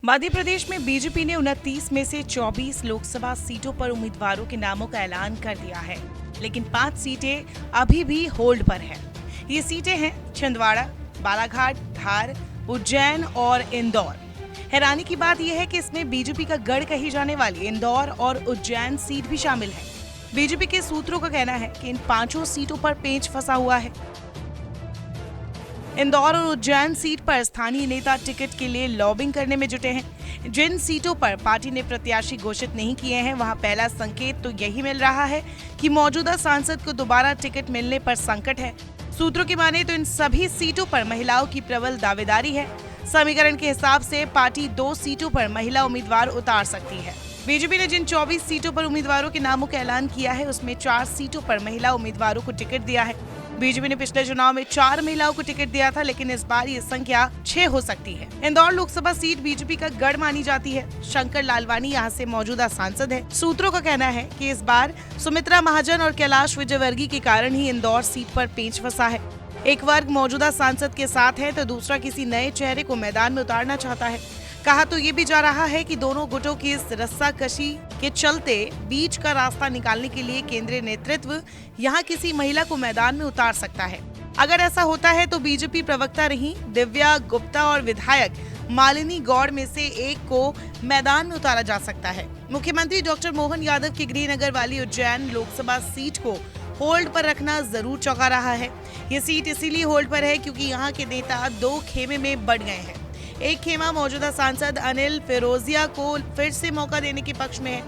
मध्य प्रदेश में बीजेपी ने 29 में से 24 लोकसभा सीटों पर उम्मीदवारों के नामों का ऐलान कर दिया है, लेकिन 5 सीटें अभी भी होल्ड पर हैं। ये सीटें हैं छिंदवाड़ा, बालाघाट, धार, उज्जैन और इंदौर। हैरानी की बात यह है कि इसमें बीजेपी का गढ़ कही जाने वाली इंदौर और उज्जैन सीट भी शामिल है। बीजेपी के सूत्रों का कहना है कि इन 5 सीटों पर पेंच फंसा हुआ है। इंदौर और उज्जैन सीट पर स्थानीय नेता टिकट के लिए लॉबिंग करने में जुटे हैं। जिन सीटों पर पार्टी ने प्रत्याशी घोषित नहीं किए हैं, वहां पहला संकेत तो यही मिल रहा है कि मौजूदा सांसद को दोबारा टिकट मिलने पर संकट है। सूत्रों की माने तो इन सभी सीटों पर महिलाओं की प्रबल दावेदारी है। समीकरण के हिसाब से पार्टी 2 सीटों पर महिला उम्मीदवार उतार सकती है। बीजेपी ने जिन 24 सीटों पर उम्मीदवारों के नामों का ऐलान किया है, उसमें 4 सीटों पर महिला उम्मीदवारों को टिकट दिया है। बीजेपी ने पिछले चुनाव में 4 महिलाओं को टिकट दिया था, लेकिन इस बार ये संख्या 6 हो सकती है। इंदौर लोकसभा सीट बीजेपी का गढ़ मानी जाती है। शंकर लालवानी यहाँ से मौजूदा सांसद है। सूत्रों का कहना है कि इस बार सुमित्रा महाजन और कैलाश विजयवर्गीय के कारण ही इंदौर सीट पर पेंच फंसा है। एक वर्ग मौजूदा सांसद के साथ है तो दूसरा किसी नए चेहरे को मैदान में उतारना चाहता है। कहा तो ये भी जा रहा है कि दोनों गुटों की इस रस्साकशी के चलते बीच का रास्ता निकालने के लिए केंद्रीय नेतृत्व यहाँ किसी महिला को मैदान में उतार सकता है। अगर ऐसा होता है तो बीजेपी प्रवक्ता रही दिव्या गुप्ता और विधायक मालिनी गौड़ में से एक को मैदान में उतारा जा सकता है। मुख्यमंत्री डॉक्टर मोहन यादव की गृहनगर वाली उज्जैन लोकसभा सीट को होल्ड पर रखना जरूर चौंका रहा है। ये सीट इसीलिए होल्ड पर है क्योंकि यहाँ के नेता 2 खेमे में बढ़ गए हैं। एक खेमा मौजूदा सांसद अनिल फिरोजिया को फिर से मौका देने के पक्ष में है।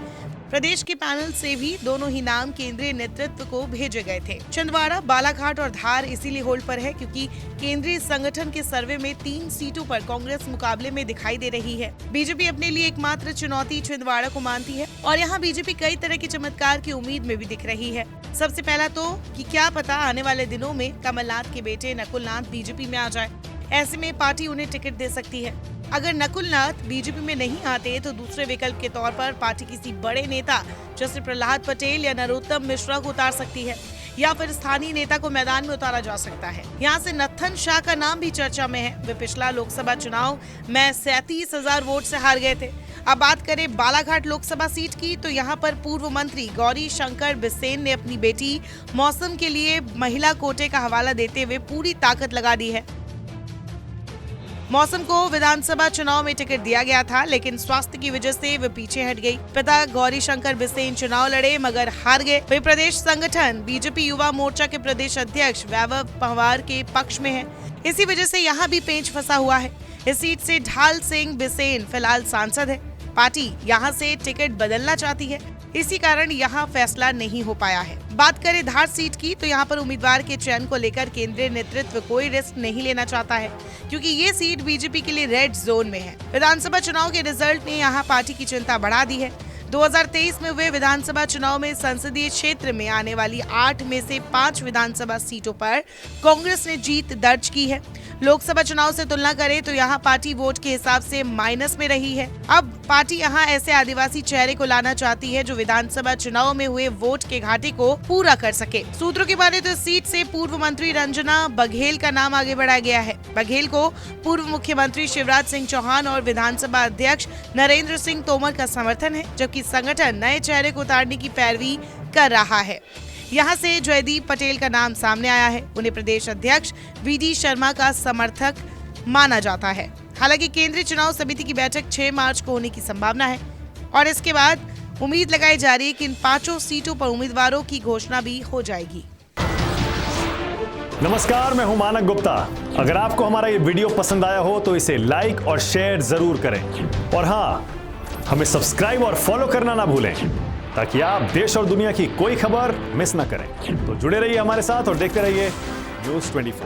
प्रदेश के पैनल से भी दोनों ही नाम केंद्रीय नेतृत्व को भेजे गए थे। छिंदवाड़ा, बालाघाट और धार इसीलिए होल्ड पर है क्योंकि केंद्रीय संगठन के सर्वे में 3 सीटों पर कांग्रेस मुकाबले में दिखाई दे रही है। बीजेपी अपने लिए एकमात्र चुनौती छिंदवाड़ा को मानती है और यहाँ बीजेपी कई तरह के चमत्कार की उम्मीद में भी दिख रही है। सबसे पहला तो कि क्या पता आने वाले दिनों में कमलनाथ के बेटे नकुलनाथ बीजेपी में आ जाए। ऐसे में पार्टी उन्हें टिकट दे सकती है। अगर नकुलनाथ बीजेपी में नहीं आते तो दूसरे विकल्प के तौर पर पार्टी किसी बड़े नेता जैसे प्रहलाद पटेल या नरोत्तम मिश्रा को उतार सकती है, या फिर स्थानीय नेता को मैदान में उतारा जा सकता है। यहाँ से नत्थन शाह का नाम भी चर्चा में है। वे पिछला लोकसभा चुनाव में 37,000 वोट से हार गए थे। अब बात करें बालाघाट लोकसभा सीट की तो यहाँ पर पूर्व मंत्री गौरी शंकर बिसेन ने अपनी बेटी मौसम के लिए महिला कोटे का हवाला देते हुए पूरी ताकत लगा दी है। मौसम को विधानसभा चुनाव में टिकट दिया गया था, लेकिन स्वास्थ्य की वजह से वे पीछे हट गई। पिता गौरी शंकर बिसेन चुनाव लड़े मगर हार गए। वे प्रदेश संगठन बीजेपी युवा मोर्चा के प्रदेश अध्यक्ष वैभव पवार के पक्ष में है। इसी वजह से यहाँ भी पेंच फंसा हुआ है। इस सीट से ढाल सिंह बिसेन फिलहाल सांसद है। पार्टी यहाँ से टिकट बदलना चाहती है, इसी कारण यहाँ फैसला नहीं हो पाया है। बात करें धार सीट की तो यहाँ पर उम्मीदवार के चयन को लेकर केंद्रीय नेतृत्व कोई रिस्क नहीं लेना चाहता है, क्योंकि ये सीट बीजेपी के लिए रेड जोन में है। विधानसभा चुनाव के रिजल्ट ने यहाँ पार्टी की चिंता बढ़ा दी है। 2023 में हुए विधानसभा चुनाव में संसदीय क्षेत्र में आने वाली 8 में से 5 विधानसभा सीटों पर कांग्रेस ने जीत दर्ज की है। लोकसभा चुनाव से तुलना करें तो यहाँ पार्टी वोट के हिसाब से माइनस में रही है। अब पार्टी यहाँ ऐसे आदिवासी चेहरे को लाना चाहती है जो विधानसभा चुनाव में हुए वोट के घाटे को पूरा कर सके। सूत्रों की माने तो इस सीट से पूर्व मंत्री रंजना बघेल का नाम आगे बढ़ाया गया है। बघेल को पूर्व मुख्यमंत्री शिवराज सिंह चौहान और विधानसभा अध्यक्ष नरेंद्र सिंह तोमर का समर्थन है, जबकि संगठन नए चेहरे को उतारने की पैरवी कर रहा है। यहाँ से जयदीप पटेल का नाम सामने आया है। उन्हें प्रदेश अध्यक्ष वीडी शर्मा का समर्थक माना जाता है। हालांकि केंद्रीय चुनाव समिति की बैठक 6 मार्च को होने की संभावना है और इसके बाद उम्मीद लगाई जा रही है कि इन 5 सीटों पर उम्मीदवारों की घोषणा भी हो जाएगी। नमस्कार, मैं हूं मानक गुप्ता। अगर आपको हमारा ये वीडियो पसंद आया हो तो इसे लाइक और शेयर जरूर करें और हाँ, हमें सब्सक्राइब और फॉलो करना ना भूलें ताकि आप देश और दुनिया की कोई खबर मिस ना करें। तो जुड़े रहिए हमारे साथ और देखते रहिए News 24।